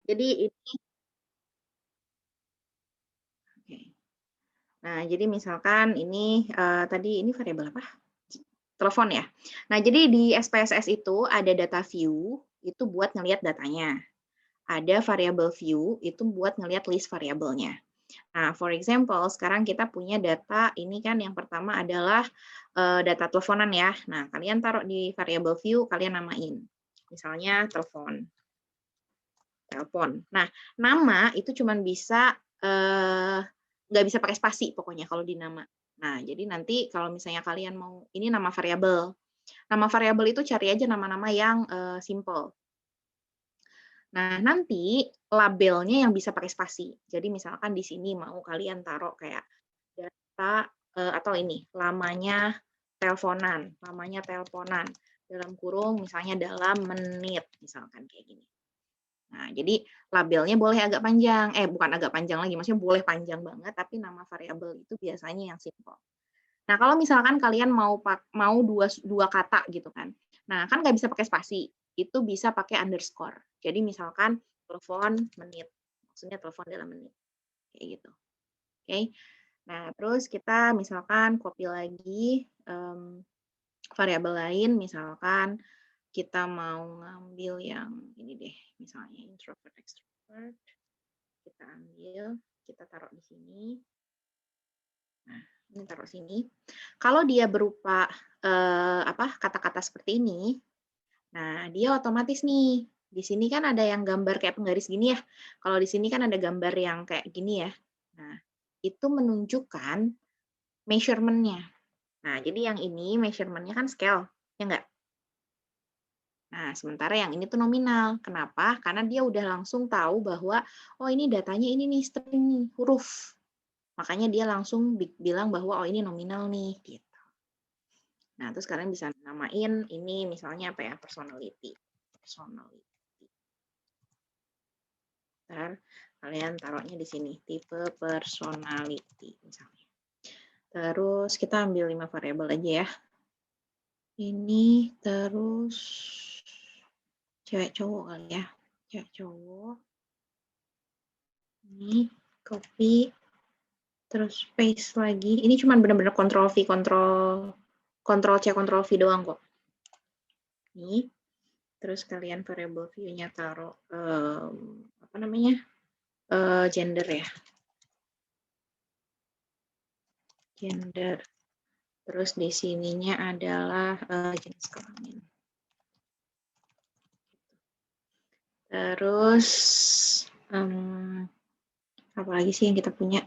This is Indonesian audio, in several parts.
Jadi ini oke. Nah, jadi misalkan ini tadi ini variabel apa? Telepon ya. Nah, jadi di SPSS itu ada data view, itu buat ngelihat datanya. Ada variable view, itu buat ngelihat list variabelnya. Nah, for example, sekarang kita punya data ini kan yang pertama adalah data teleponan ya. Nah, kalian taruh di variable view, kalian namain. Misalnya telepon. Nah, nama itu cuma bisa nggak bisa pakai spasi pokoknya kalau di nama. Nah, jadi nanti kalau misalnya kalian mau ini nama variabel. Nama variabel itu cari aja nama-nama yang simple. Nah, nanti labelnya yang bisa pakai spasi. Jadi misalkan di sini mau kalian taruh kayak data atau ini lamanya teleponan dalam kurung misalnya dalam menit misalkan kayak gini. Nah, jadi labelnya boleh agak panjang, bukan agak panjang lagi, maksudnya boleh panjang banget, tapi nama variabel itu biasanya yang simple. Nah, kalau misalkan kalian mau dua kata gitu kan, nah kan nggak bisa pakai spasi, itu bisa pakai underscore. Jadi misalkan telepon menit, maksudnya telepon dalam menit, kayak gitu. Oke. Nah, terus kita misalkan copy lagi variabel lain, misalkan kita mau ngambil yang ini deh, misalnya introvert extrovert, kita ambil, kita taruh di sini. Nah, ini taruh sini. Kalau dia berupa kata-kata seperti ini, nah dia otomatis nih. Di sini kan ada yang gambar kayak penggaris gini ya. Kalau di sini kan ada gambar yang kayak gini ya. Nah, itu menunjukkan measurement-nya. Nah, jadi yang ini measurement-nya kan scale, ya enggak? Nah, sementara yang ini tuh nominal. Kenapa? Karena dia udah langsung tahu bahwa, oh ini datanya ini nih, string nih, huruf. Makanya dia langsung bilang bahwa, oh ini nominal nih, gitu. Nah, terus kalian bisa namain ini misalnya apa ya, personality. Ntar kalian taruhnya di sini, tipe personality misalnya. Terus kita ambil 5 variabel aja ya. Ini terus cewek cowok kali ya. Cewek cowok. Ini copy. Terus paste lagi. Ini cuma benar-benar Ctrl V, Ctrl C, Ctrl V doang kok. Nih. Terus kalian variable view-nya taruh apa namanya? Gender ya. Gender. Terus di sininya adalah jenis kelamin. Terus apa lagi sih yang kita punya?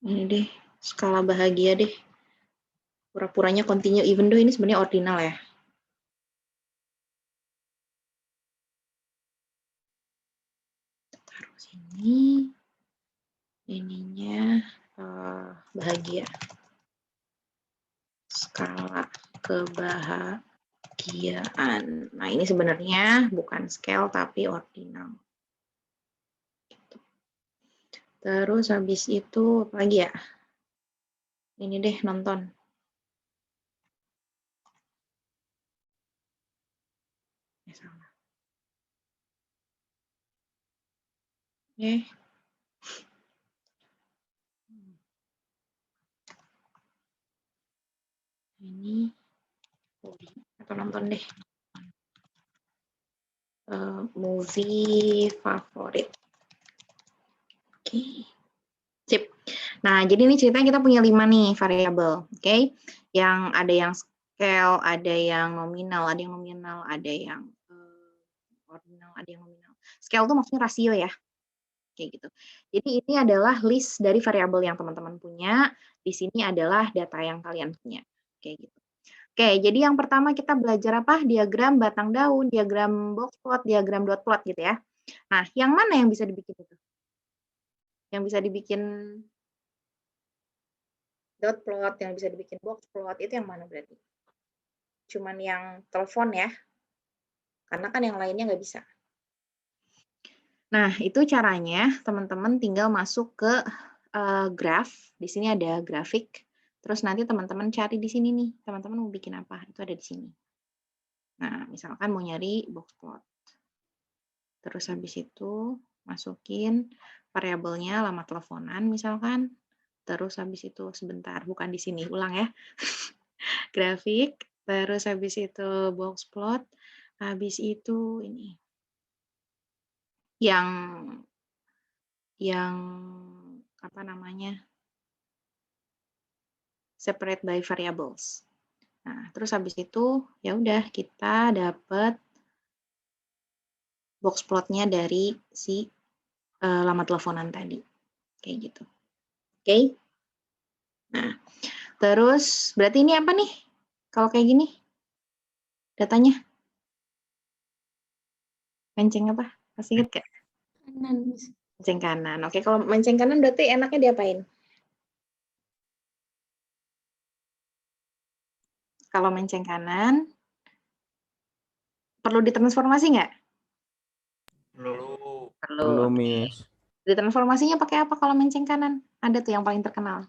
Ini deh, skala bahagia deh. Pura-puranya continue, even though ini sebenarnya ordinal ya. Taruh sini. Ininya bahagia. Skala kebahagiaan. Nah, ini sebenarnya bukan scale tapi ordinal. Terus habis itu apa lagi ya? Ini deh nonton. Salah. Ini atau nonton deh. Movie favorit. Oke. Sip. Nah, jadi ini ceritanya kita punya 5 nih variabel, oke? Yang ada yang scale, ada yang nominal, ada yang ordinal, ada yang nominal. Scale itu maksudnya rasio ya, kayak gitu. Jadi ini adalah list dari variabel yang teman-teman punya. Di sini adalah data yang kalian punya, kayak gitu. Oke, jadi yang pertama kita belajar apa? Diagram batang daun, diagram box plot, diagram dot plot gitu ya. Nah, yang mana yang bisa dibikin itu? Yang bisa dibikin dot plot, yang bisa dibikin box plot, itu yang mana berarti? Cuman yang telepon ya, karena kan yang lainnya nggak bisa. Nah, itu caranya teman-teman tinggal masuk ke graph. Di sini ada grafik. Terus nanti teman-teman cari di sini nih, teman-teman mau bikin apa, itu ada di sini. Nah, misalkan mau nyari box plot. Terus habis itu masukin variabelnya lama teleponan misalkan. Terus habis itu sebentar, bukan di sini, ulang ya. Grafik, terus habis itu box plot, habis itu ini. Yang apa namanya? Separate by variables. Nah, terus habis itu ya udah kita dapat box plotnya dari si lama teleponan tadi. Kayak gitu. Oke. Nah, terus berarti ini apa nih? Kalau kayak gini datanya? Menceng apa? Masih ingat gak? Kanan. Menceng kanan. Oke, kalau menceng kanan berarti enaknya diapain? Kalau menceng kanan, perlu ditransformasi nggak? Perlu. Perlu. Miss. Ditransformasinya pakai apa kalau menceng kanan? Ada tuh yang paling terkenal.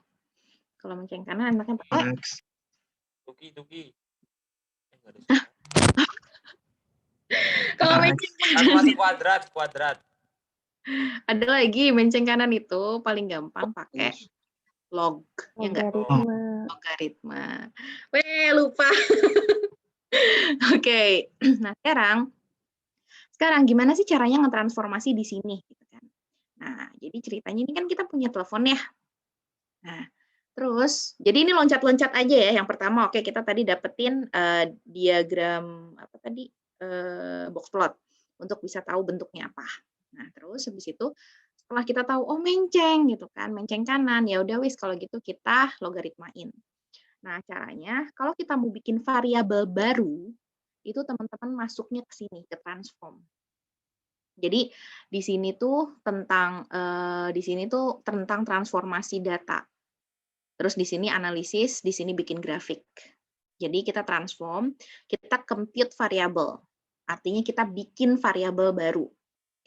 Kalau menceng kanan enaknya pakai Tuki. Enggak ada Hah? Kalau menceng kanan masih kuadrat. ada lagi menceng kanan itu paling gampang pakai log, ya enggak? Logaritma. Weh, lupa. Oke. Nah, sekarang gimana sih caranya ngetransformasi di sini gitu kan. Nah, jadi ceritanya ini kan kita punya telepon ya. Nah, terus jadi ini loncat-loncat aja ya. Yang pertama oke kita tadi dapetin diagram apa tadi box plot untuk bisa tahu bentuknya apa. Nah, terus habis itu setelah kita tahu oh menceng gitu kan, menceng kanan, ya udah wis kalau gitu kita logaritmain. Nah, caranya kalau kita mau bikin variabel baru itu teman-teman masuknya ke sini ke transform. Jadi di sini tuh tentang transformasi data. Terus di sini analisis, di sini bikin grafik. Jadi kita transform, kita compute variabel. Artinya kita bikin variabel baru.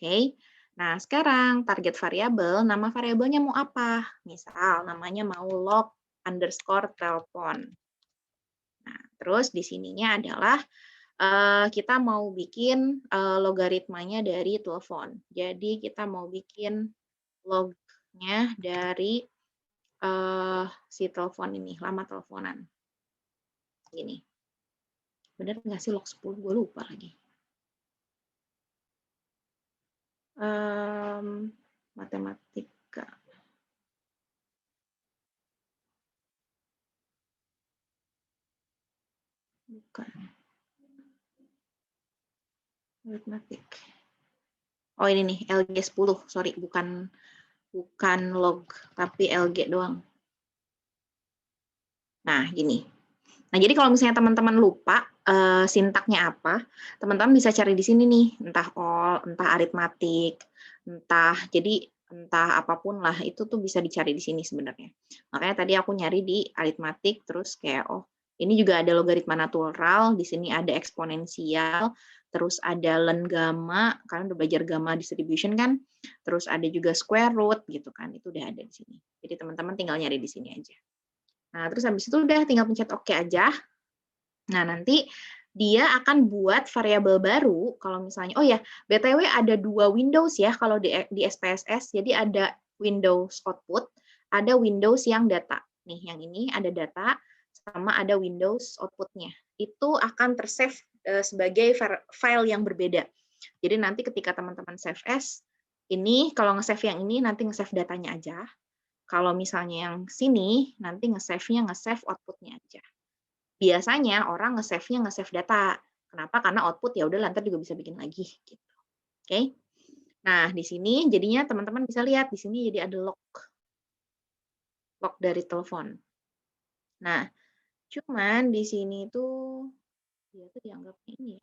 Oke. Nah, sekarang target variabel, nama variabelnya mau apa? Misal namanya mau log underscore telepon. Nah, terus di sininya adalah kita mau bikin logaritmanya dari telepon. Jadi kita mau bikin lognya dari si telepon ini, lama teleponan. Gini. Bener nggak sih log 10? Gue lupa lagi. Matematika. Bukan. Aritmatik. Oh ini nih, LG 10. Sorry, bukan log, tapi LG doang. Nah, gini. Nah, jadi kalau misalnya teman-teman lupa sintaknya apa, teman-teman bisa cari di sini nih, entah all, entah aritmatik, entah apapun lah, itu tuh bisa dicari di sini sebenarnya. Makanya tadi aku nyari di aritmatik, terus kayak, oh ini juga ada logaritma natural, di sini ada eksponensial, terus ada len gamma, kalian udah belajar gamma distribution kan, terus ada juga square root gitu kan, itu udah ada di sini. Jadi teman-teman tinggal nyari di sini aja. Nah, terus habis itu udah tinggal pencet oke aja. Nah, nanti dia akan buat variabel baru kalau misalnya, oh ya, BTW ada 2 Windows ya kalau di SPSS. Jadi ada Windows output, ada Windows yang data. Nih, yang ini ada data sama ada Windows outputnya. Itu akan tersave sebagai file yang berbeda. Jadi nanti ketika teman-teman save as, ini kalau nge-save yang ini nanti nge-save datanya aja. Kalau misalnya yang sini, nanti nge-save-nya nge-save output-nya aja. Biasanya orang nge-save-nya nge-save data. Kenapa? Karena output ya udah lantar juga bisa bikin lagi gitu. Oke. Nah, di sini jadinya teman-teman bisa lihat di sini jadi ada log dari telepon. Nah, cuman di sini tuh dia tuh dianggapnya ini ya.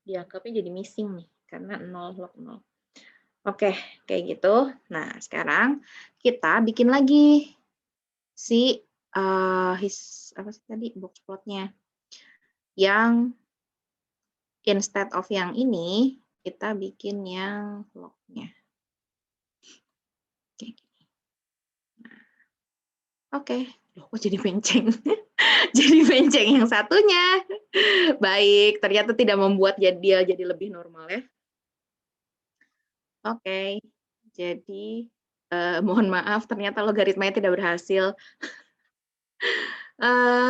Dianggapnya jadi missing nih karena 0 log 0. Oke, kayak gitu. Nah, sekarang kita bikin lagi si apa sih tadi box plotnya. Yang instead of yang ini, kita bikin yang lognya. Kayak gini. Nah, Oke. Loh, kok jadi menceng? Jadi menceng yang satunya. Baik, ternyata tidak membuat dia jadi lebih normal ya. Oke. Jadi, mohon maaf ternyata logaritmanya tidak berhasil.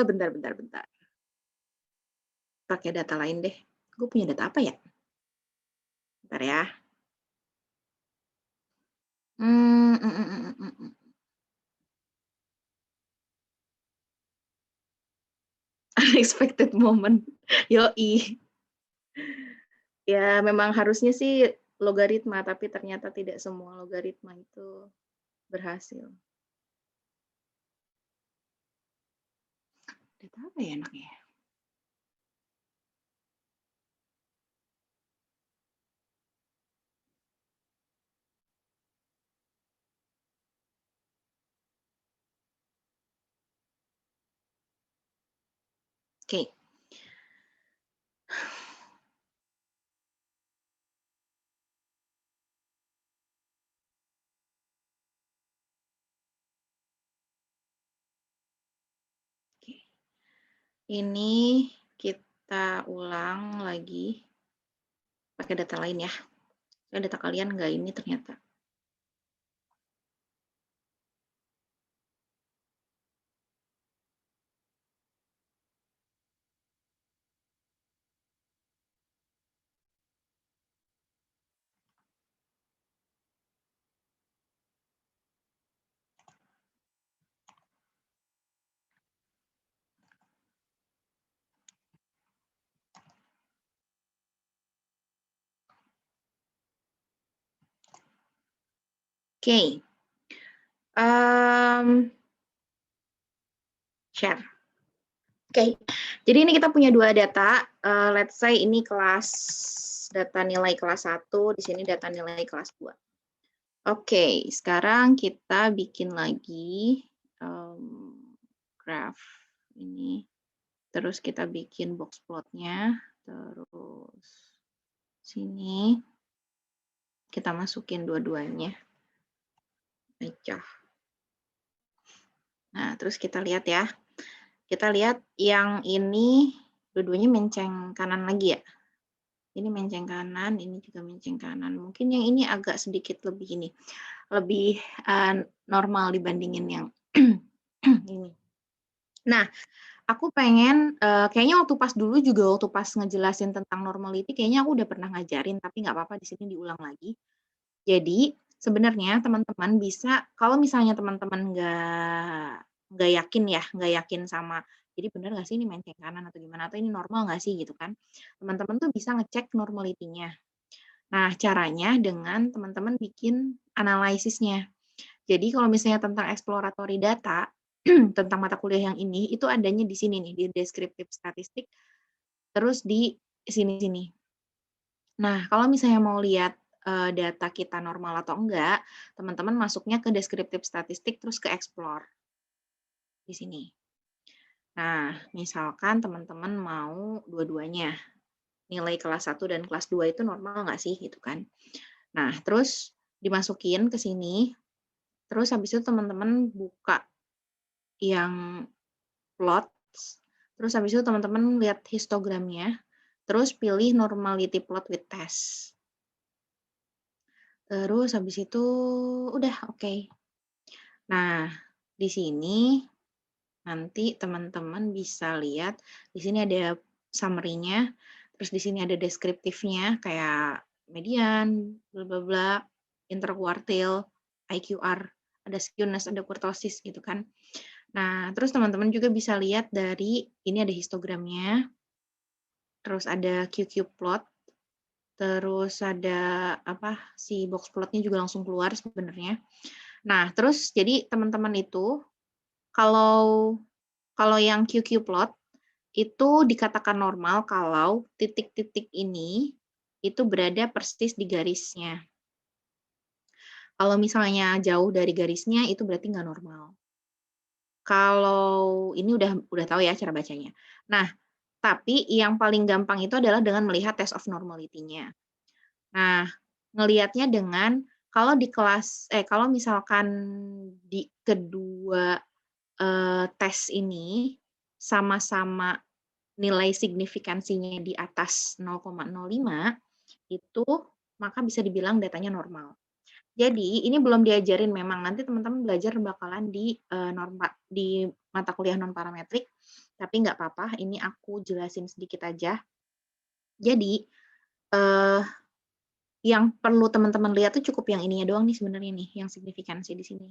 Bentar bentar bentar. Pakai data lain deh. Gue punya data apa ya? Bentar ya. Mmm, mhm mhm mhm mhm. Unexpected moment. Yoi. Ya memang harusnya sih logaritma, tapi ternyata tidak semua logaritma itu berhasil. Data apa ya enaknya ya? Oke. Oke. Ini kita ulang lagi pakai data lain ya. Data kalian nggak ini ternyata. Oke. Share. Oke. Jadi ini kita punya 2 data, let's say ini kelas data nilai kelas 1, di sini data nilai kelas 2. Oke, sekarang kita bikin lagi, graph ini, terus kita bikin box plot-nya, terus sini kita masukin dua-duanya aja. Nah, terus kita lihat ya. Kita lihat yang ini dua-duanya menceng kanan lagi ya. Ini menceng kanan, ini juga menceng kanan. Mungkin yang ini agak sedikit lebih ini, lebih normal dibandingin yang ini. Nah, aku pengen, kayaknya waktu pas dulu juga waktu pas ngejelasin tentang normality kayaknya aku udah pernah ngajarin, tapi nggak apa-apa di sini diulang lagi. Jadi, sebenarnya teman-teman bisa kalau misalnya teman-teman nggak yakin ya, nggak yakin sama, jadi bener nggak sih ini menceng kanan atau gimana, atau ini normal nggak sih gitu kan. Teman-teman tuh bisa ngecek normality-nya. Nah, caranya dengan teman-teman bikin analisisnya. Jadi kalau misalnya tentang exploratory data, tentang mata kuliah yang ini, itu adanya di sini nih, di descriptive statistik, terus di sini-sini. Nah, kalau misalnya mau lihat data kita normal atau enggak, teman-teman masuknya ke descriptive statistik, terus ke explore, di sini. Nah, misalkan teman-teman mau dua-duanya, nilai kelas 1 dan kelas 2 itu normal nggak sih, gitu kan. Nah, terus dimasukin ke sini, terus habis itu teman-teman buka yang plots, terus habis itu teman-teman lihat histogramnya, terus pilih normality plot with test. Terus habis itu udah oke. Nah, di sini nanti teman-teman bisa lihat, di sini ada summary-nya, terus di sini ada deskriptifnya kayak median, bla bla bla, interquartile, IQR, ada skewness, ada kurtosis gitu kan. Nah, terus teman-teman juga bisa lihat dari ini ada histogramnya, terus ada QQ plot, terus ada apa si box plotnya juga langsung keluar sebenarnya. Nah, terus jadi teman-teman itu kalau kalau yang QQ plot itu dikatakan normal kalau titik-titik ini itu berada persis di garisnya. Kalau misalnya jauh dari garisnya itu berarti nggak normal. Kalau ini udah tahu ya cara bacanya. Nah, tapi yang paling gampang itu adalah dengan melihat test of normality-nya. Nah, ngelihatnya dengan kalau di kelas kalau misalkan di kedua tes ini sama-sama nilai signifikansinya di atas 0,05 itu maka bisa dibilang datanya normal. Jadi ini belum diajarin memang, nanti teman-teman belajar bakalan di mata kuliah non parametrik, tapi nggak apa-apa, ini aku jelasin sedikit aja. Jadi, yang perlu teman-teman lihat tuh cukup yang ininya doang nih sebenarnya nih, yang signifikansi di sini.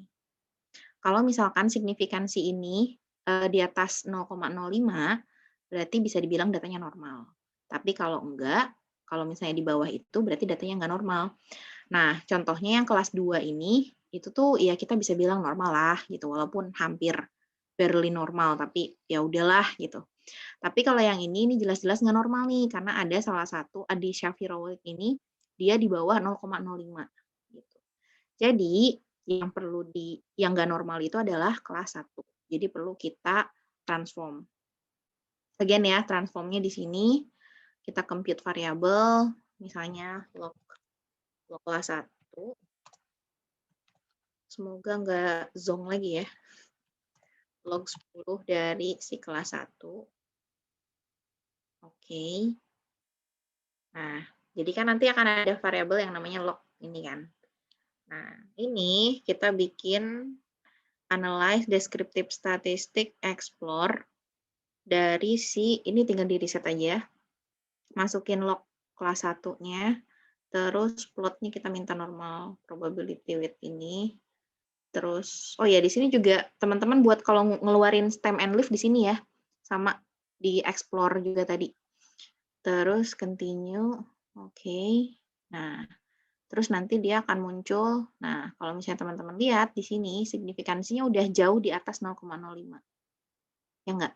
Kalau misalkan signifikansi ini, di atas 0,05, berarti bisa dibilang datanya normal. Tapi kalau enggak, kalau misalnya di bawah itu berarti datanya nggak normal. Nah, contohnya yang kelas 2 ini, itu tuh ya kita bisa bilang normal lah gitu, walaupun hampir barely normal, tapi ya udahlah gitu. Tapi kalau yang ini jelas-jelas nggak normal nih, karena ada salah satu Adi Syafirowik ini, dia di bawah 0,05 gitu. Jadi yang nggak normal itu adalah kelas 1. Jadi perlu kita transform. Again ya, transformnya di sini kita compute variabel, misalnya log kelas 1. Semoga nggak zonk lagi ya. Log 10 dari si kelas 1. Oke. Nah, jadi kan nanti akan ada variabel yang namanya log ini kan. Nah, ini kita bikin analyze descriptive statistic explore dari ini tinggal di reset aja. Masukin log kelas 1-nya, terus plotnya kita minta normal probability with ini. Terus, oh ya di sini juga teman-teman buat kalau ngeluarin stem and leaf di sini ya, sama di explore juga tadi. Terus continue, oke. Nah, terus nanti dia akan muncul. Nah, kalau misalnya teman-teman lihat di sini signifikansinya udah jauh di atas 0,05. Ya enggak?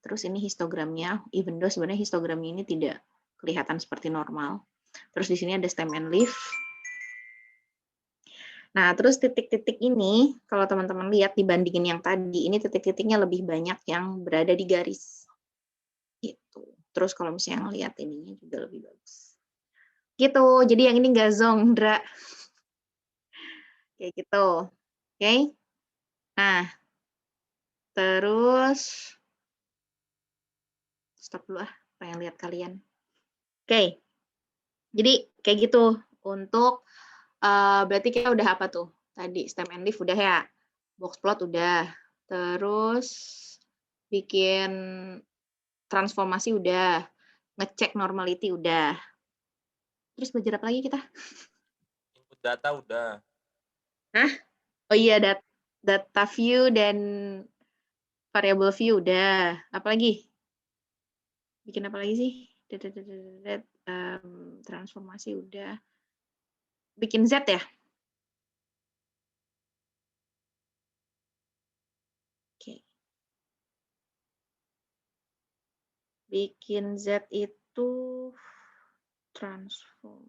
Terus ini histogramnya, even though sebenarnya histogramnya ini tidak kelihatan seperti normal. Terus di sini ada stem and leaf. Nah, terus titik-titik ini, kalau teman-teman lihat dibandingin yang tadi, ini titik-titiknya lebih banyak yang berada di garis. Gitu. Terus kalau misalnya ngelihat ininya juga lebih bagus. Gitu, jadi yang ini nggak zonk, Dra. Kayak gitu. Oke? Nah, terus, stop dulu pengen lihat kalian. Oke, jadi kayak gitu untuk berarti kita udah apa tuh? Tadi stem and leaf udah ya, box plot udah, terus bikin transformasi udah, ngecek normality udah. Terus belajar apa lagi kita? Input data udah. Hah? Oh iya, data view dan variable view udah. Apa lagi? Bikin apa lagi sih? Transformasi udah. Bikin Z ya? Oke. Bikin Z itu transform.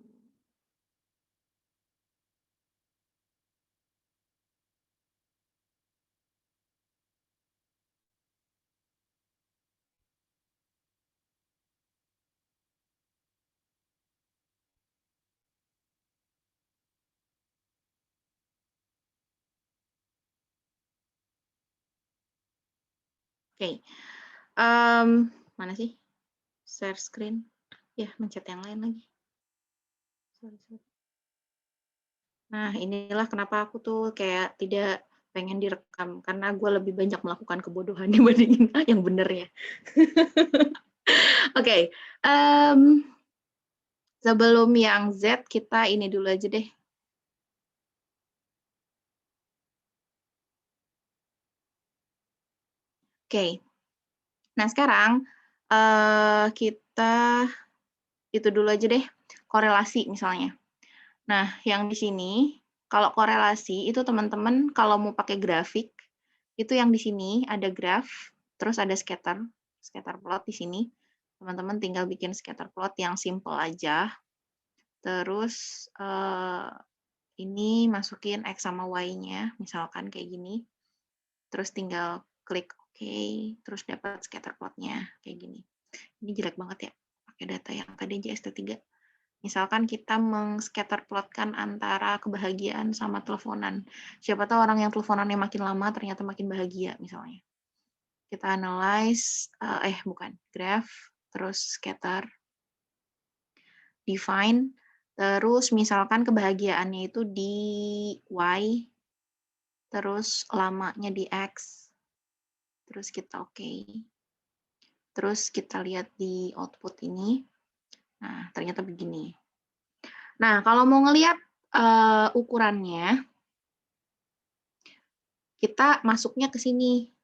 Oke. Mana sih? Share screen. Ya, mencet yang lain lagi. Sorry. Nah, inilah kenapa aku tuh kayak tidak pengen direkam, karena gue lebih banyak melakukan kebodohan dibandingin yang benernya. Oke, sebelum yang Z, kita ini dulu aja deh. Oke, nah sekarang kita itu dulu aja deh, korelasi misalnya. Nah, yang di sini, kalau korelasi itu teman-teman kalau mau pakai grafik, itu yang di sini ada graph, terus ada scatter plot di sini. Teman-teman tinggal bikin scatter plot yang simple aja. Terus ini masukin X sama Y-nya, misalkan kayak gini. Terus tinggal klik OK, terus dapat scatter plot-nya kayak gini. Ini jelek banget ya, pakai data yang tadi aja ST3. Misalkan kita meng-scatter plotkan antara kebahagiaan sama teleponan. Siapa tahu orang yang teleponannya makin lama ternyata makin bahagia misalnya. Kita analyze, bukan, graph, terus scatter, define, terus misalkan kebahagiaannya itu di Y, terus lamanya di X, terus kita oke. Terus kita lihat di output ini, nah ternyata begini. Nah, kalau mau ngelihat ukurannya, kita masuknya ke sini,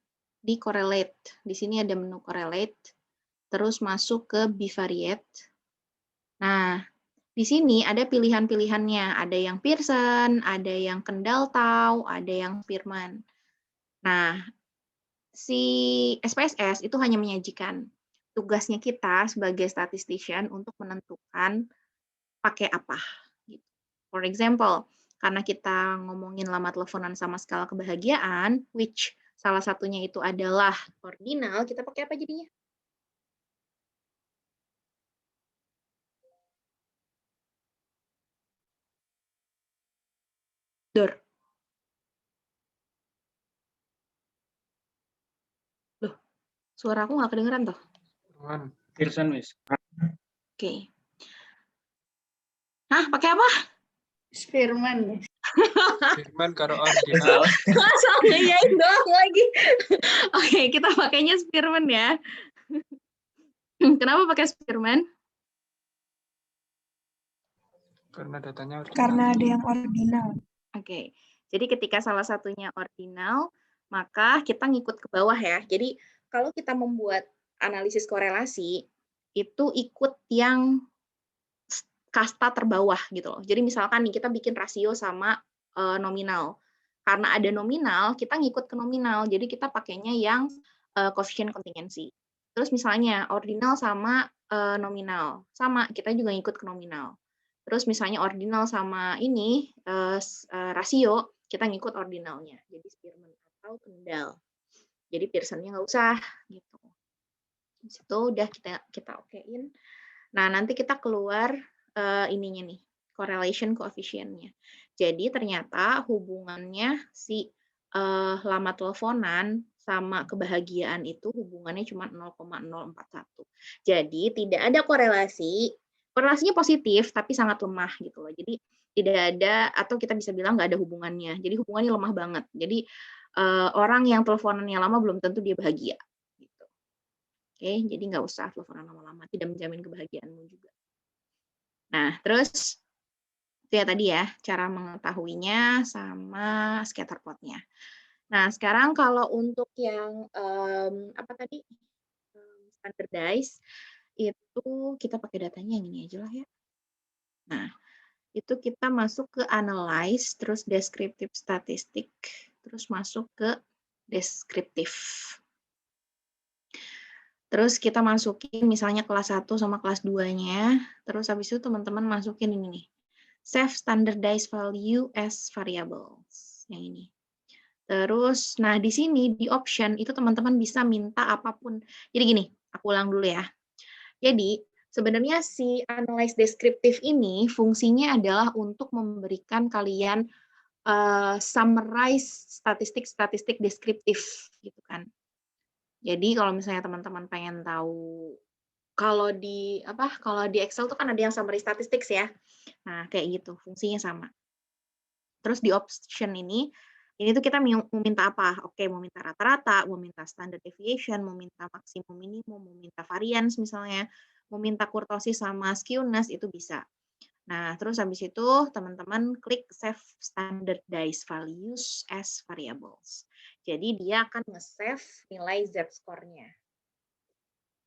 di correlate. Di sini ada menu correlate, terus masuk ke bivariate. Nah, di sini ada pilihan-pilihannya. Ada yang Pearson, ada yang Kendall-Tau, ada yang Spearman. Nah, si SPSS itu hanya menyajikan. Tugasnya kita sebagai statistician untuk menentukan pakai apa. For example, karena kita ngomongin lama teleponan sama skala kebahagiaan, which salah satunya itu adalah ordinal, kita pakai apa jadinya? Dor. Loh, suara aku nggak kedengeran toh? Pearson, Miss. Oke. Hah, pakai apa? Spearman. Spearman karo ordinal. Asal ngeyain doang lagi. Oke, kita pakainya Spearman ya. Kenapa pakai Spearman? Karena datanya ordinal. Karena ada yang ordinal. Oke, jadi ketika salah satunya ordinal, maka kita ngikut ke bawah ya. Jadi kalau kita membuat analisis korelasi, itu ikut yang kasta terbawah gitu loh. Jadi misalkan nih kita bikin rasio sama nominal. Karena ada nominal, kita ngikut ke nominal. Jadi kita pakainya yang koefisien kontingensi. Terus misalnya ordinal sama nominal. Sama, kita juga ngikut ke nominal. Terus misalnya ordinal sama ini rasio, kita ngikut ordinalnya. Jadi Spearman atau Kendall. Jadi Pearsonnya nggak usah gitu. Di situ udah kita okein. Nah, nanti kita keluar ininya nih, correlation coefficient-nya. Jadi ternyata hubungannya si lama teleponan sama kebahagiaan itu hubungannya cuma 0,041. Jadi tidak ada korelasi. Korelasinya positif tapi sangat lemah gitu loh. Jadi tidak ada, atau kita bisa bilang nggak ada hubungannya. Jadi hubungannya lemah banget. Jadi orang yang teleponannya lama belum tentu dia bahagia. Gitu. Oke, jadi nggak usah teleponan lama-lama. Tidak menjamin kebahagiaanmu juga. Nah, terus itu ya tadi ya, cara mengetahuinya sama scatter plot-nya. Nah, sekarang kalau untuk yang apa tadi? Standardize, itu kita pakai datanya yang ini aja lah ya. Nah, itu kita masuk ke analyze, terus descriptive statistic, terus masuk ke deskriptif. Terus kita masukin misalnya kelas 1 sama kelas 2-nya, terus habis itu teman-teman masukin ini nih. Save standardized value as variables. Yang ini. Terus, nah di sini di option itu teman-teman bisa minta apapun. Jadi gini, aku ulang dulu ya. Jadi sebenarnya si analyze deskriptif ini fungsinya adalah untuk memberikan kalian summarize statistik-statistik deskriptif gitu kan. Jadi kalau misalnya teman-teman pengen tahu kalau di Excel tuh kan ada yang summary statistics ya. Nah, kayak gitu, fungsinya sama. Terus di option ini tuh kita mau minta apa? Oke, mau minta rata-rata, mau minta standard deviation, mau minta maksimum minimum, mau minta variance misalnya, mau minta kurtosis sama skewness itu bisa. Nah, terus habis itu teman-teman klik save standardized values as variables. Jadi dia akan nge-save nilai z-score-nya.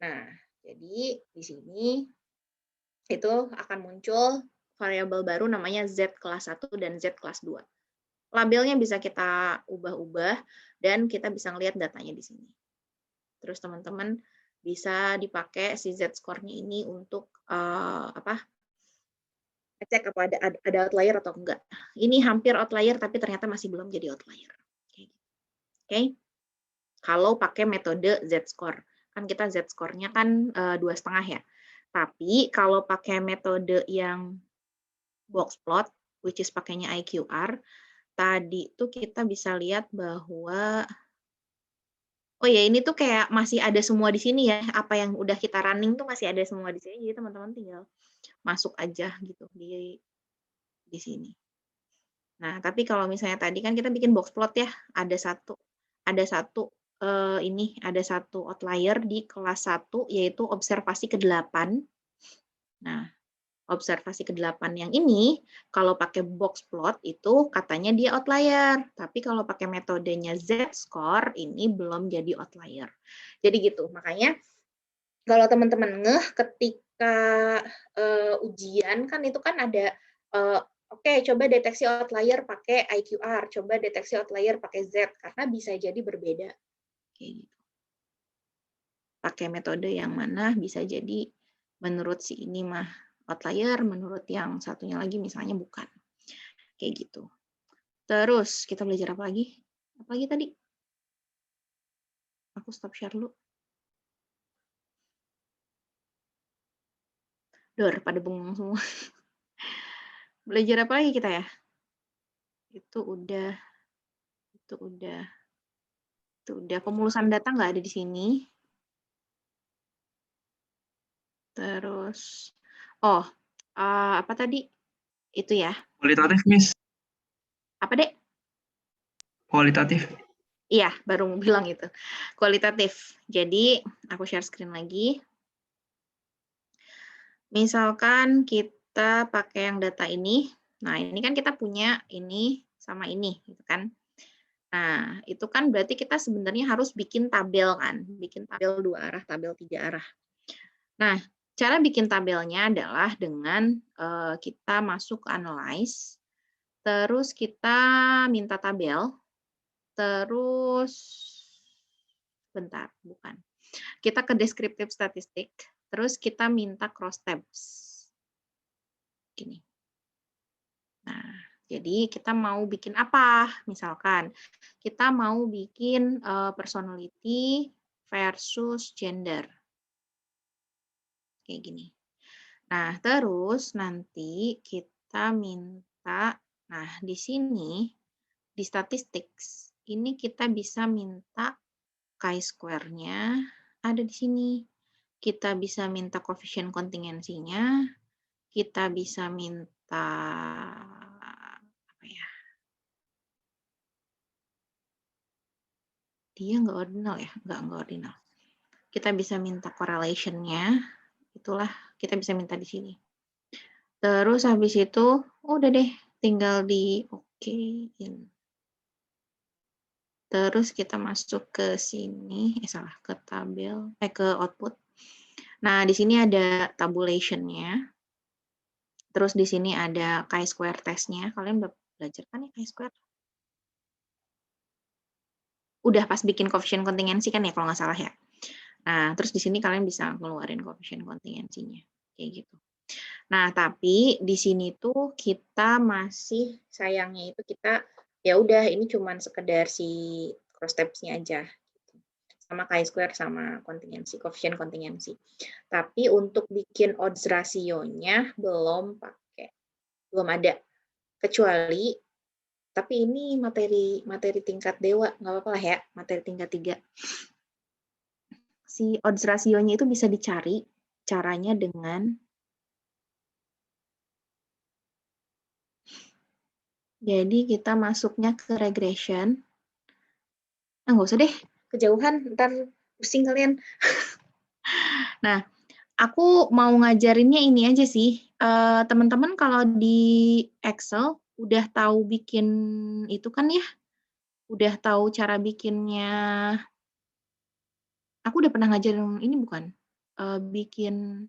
Nah, jadi di sini itu akan muncul variabel baru namanya Z kelas 1 dan Z kelas 2. Labelnya bisa kita ubah-ubah dan kita bisa ngelihat datanya di sini. Terus teman-teman bisa dipakai si Z-score-nya ini untuk cek apa ada outlier atau enggak. Ini hampir outlier tapi ternyata masih belum jadi outlier. Oke. Kalau pakai metode Z-score. Kan kita Z-score-nya kan 2,5 ya. Tapi kalau pakai metode yang box plot, which is pakainya IQR, tadi tuh kita bisa lihat bahwa, oh ya ini tuh kayak masih ada semua di sini ya, apa yang udah kita running tuh masih ada semua di sini, jadi teman-teman tinggal masuk aja gitu di sini. Nah, tapi kalau misalnya tadi kan kita bikin box plot ya, ada satu outlier di kelas 1 yaitu observasi ke-8. Nah, observasi ke-8 yang ini kalau pakai box plot itu katanya dia outlier, tapi kalau pakai metodenya Z-score ini belum jadi outlier. Jadi gitu, makanya kalau teman-teman ketika ujian kan itu kan ada oke, coba deteksi outlier pakai IQR, coba deteksi outlier pakai Z, karena bisa jadi berbeda. Kayak gitu. Pakai metode yang mana bisa jadi menurut si ini mah outlier, menurut yang satunya lagi misalnya bukan. Kayak gitu. Terus kita belajar apa lagi? Apa lagi tadi? Aku stop share dulu. Dor, pada bengong semua. Belajar apa lagi kita ya? Itu udah. Pemulusan data nggak ada di sini. Terus, apa tadi? Itu ya. Kualitatif, Miss. Apa, Dek? Kualitatif. Iya, baru mau bilang itu. Kualitatif. Jadi, aku share screen lagi. Misalkan kita pakai yang data ini. Nah, ini kan kita punya ini sama ini, gitu kan. Nah, itu kan berarti kita sebenarnya harus bikin tabel kan. Bikin tabel 2 arah, tabel 3 arah. Nah, cara bikin tabelnya adalah dengan kita masuk ke analyze, terus kita minta tabel, terus bentar, bukan. Kita ke descriptive statistic, terus kita minta cross tabs. Gini. Nah, jadi kita mau bikin apa? Misalkan kita mau bikin personality versus gender. Kayak gini. Nah, terus nanti kita minta, nah di sini, di statistics, ini kita bisa minta chi-square-nya ada di sini. Kita bisa minta koefisien kontingensinya, kita bisa minta, apa ya, dia nggak ordinal ya? Nggak ordinal. Kita bisa minta correlation-nya, itulah kita bisa minta di sini. Terus habis itu, udah deh, tinggal di oke-in. Terus kita masuk ke sini, ke tabel, ke output. Nah, di sini ada tabulation-nya. Terus di sini ada chi-square test-nya. Kalian udah belajar kan ya chi-square? Udah pas bikin koefisien kontingensi kan ya, kalau nggak salah ya. Nah, terus di sini kalian bisa ngeluarin koefisien kontingensinya. Kayak gitu. Nah, tapi di sini tuh kita masih, sayangnya itu kita, ya udah ini cuman sekedar si cross tabs-nya aja. Sama chi-square sama kontingensi, koefisien kontingensi. Tapi untuk bikin odds rasionya belum ada. Kecuali, tapi ini materi tingkat dewa, nggak apa-apa lah ya, materi tingkat 3. Si odds rasionya itu bisa dicari, caranya dengan, jadi kita masuknya ke regression. Nggak usah deh, kejauhan, ntar pusing kalian. Nah, aku mau ngajarinnya ini aja sih. Teman-teman kalau di Excel udah tahu bikin itu kan ya? Udah tahu cara bikinnya. Aku udah pernah ngajarin ini bukan? Bikin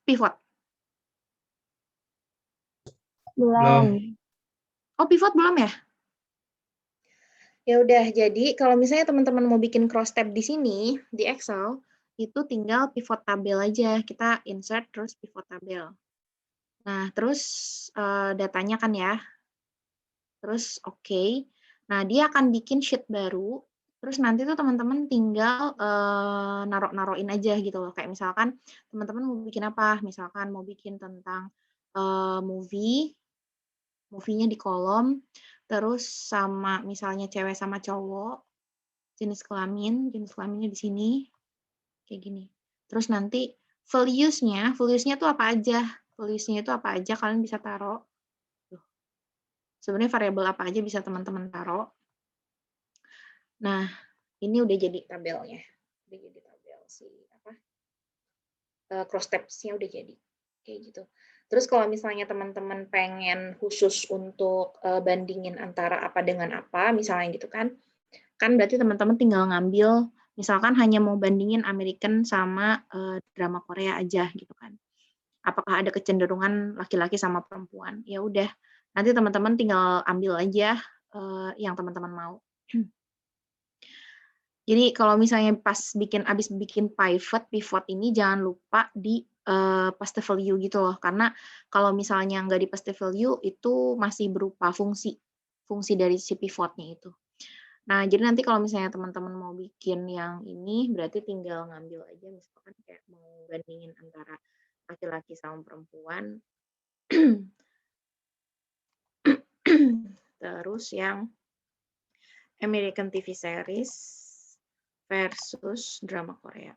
pivot. Belum. Oh, pivot belum ya? Ya udah, jadi kalau misalnya teman-teman mau bikin cross tab di sini, di Excel, itu tinggal pivot tabel aja. Kita insert terus pivot tabel. Nah, terus datanya kan ya. Terus oke. Nah, dia akan bikin sheet baru. Terus nanti tuh teman-teman tinggal naruh-naruhin aja gitu loh. Kayak misalkan teman-teman mau bikin apa? Misalkan mau bikin tentang movie-nya di kolom, terus sama misalnya cewek sama cowok, jenis kelaminnya di sini, kayak gini. Terus nanti values-nya tuh apa aja? Values-nya itu apa aja kalian bisa taruh. Sebenarnya variabel apa aja bisa teman-teman taruh. Nah, ini udah jadi tabelnya. Udah jadi tabel cross tabs-nya udah jadi. Kayak gitu. Terus kalau misalnya teman-teman pengen khusus untuk bandingin antara apa dengan apa, misalnya gitu kan berarti teman-teman tinggal ngambil, misalkan hanya mau bandingin American sama drama Korea aja gitu kan. Apakah ada kecenderungan laki-laki sama perempuan? Ya udah, nanti teman-teman tinggal ambil aja yang teman-teman mau. Jadi kalau misalnya abis bikin pivot ini jangan lupa di paste value gitu loh, karena kalau misalnya nggak di paste value itu masih berupa fungsi dari si pivotnya itu. Nah, jadi nanti kalau misalnya teman-teman mau bikin yang ini, berarti tinggal ngambil aja, misalkan kayak mau bandingin antara laki-laki sama perempuan, terus yang American TV series versus drama Korea.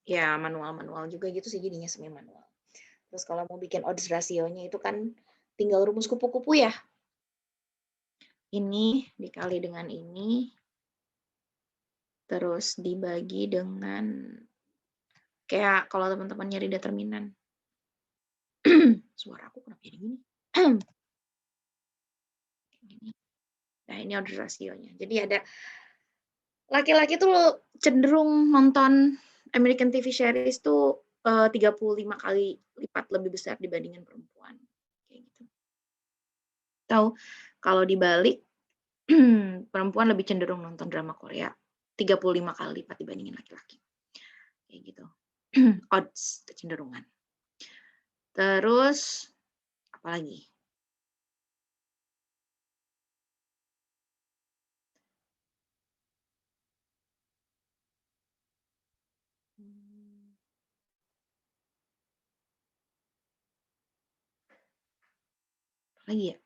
Ya manual juga gitu sih jadinya semi manual. Terus kalau mau bikin odds rasionya itu kan tinggal rumus kupu-kupu ya. Ini dikali dengan ini, terus dibagi dengan kayak kalau teman-teman nyari determinan. Suara aku kenapa jadi gini? Nah, ini odds rasionya. Jadi ada laki-laki tuh cenderung nonton American TV series tuh 35 kali lipat lebih besar dibandingkan perempuan. Kayak gitu. Atau kalau dibalik, perempuan lebih cenderung nonton drama Korea 35 kali lipat dibandingin laki-laki. Kayak gitu. Odds kecenderungan. Terus apa lagi? Apa lagi ya?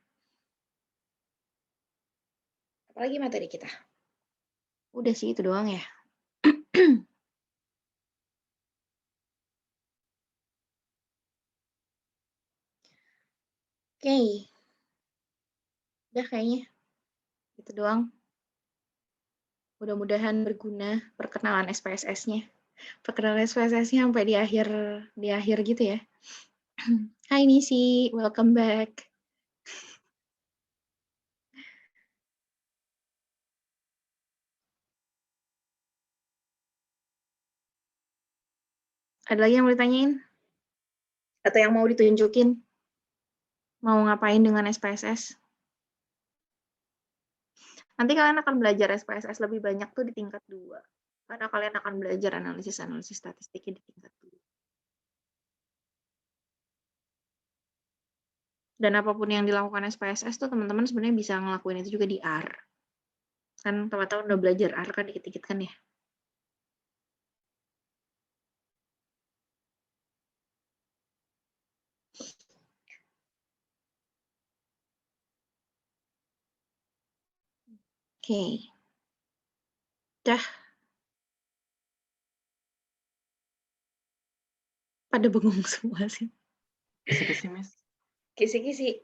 Apalagi materi kita? Udah sih itu doang ya. Oke. Udah kayaknya. Itu doang. Mudah-mudahan berguna perkenalan SPSS-nya. Perkenalan SPSS-nya sampai di akhir gitu ya. Hai Nisi, welcome back. Ada lagi yang mau ditanyain? Atau yang mau ditunjukin? Mau ngapain dengan SPSS? Nanti kalian akan belajar SPSS lebih banyak tuh di tingkat 2. Karena kalian akan belajar analisis statistiknya di tingkat 2. Dan apapun yang dilakukan SPSS tuh teman-teman sebenarnya bisa ngelakuin itu juga di R. Kan teman-teman udah belajar R kan dikit-dikit kan ya? Oke. Dah. Pada bengong semua sih. Kisi-kisi, Miss. Kisi-kisi.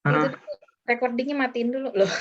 Itu recordingnya matiin dulu loh.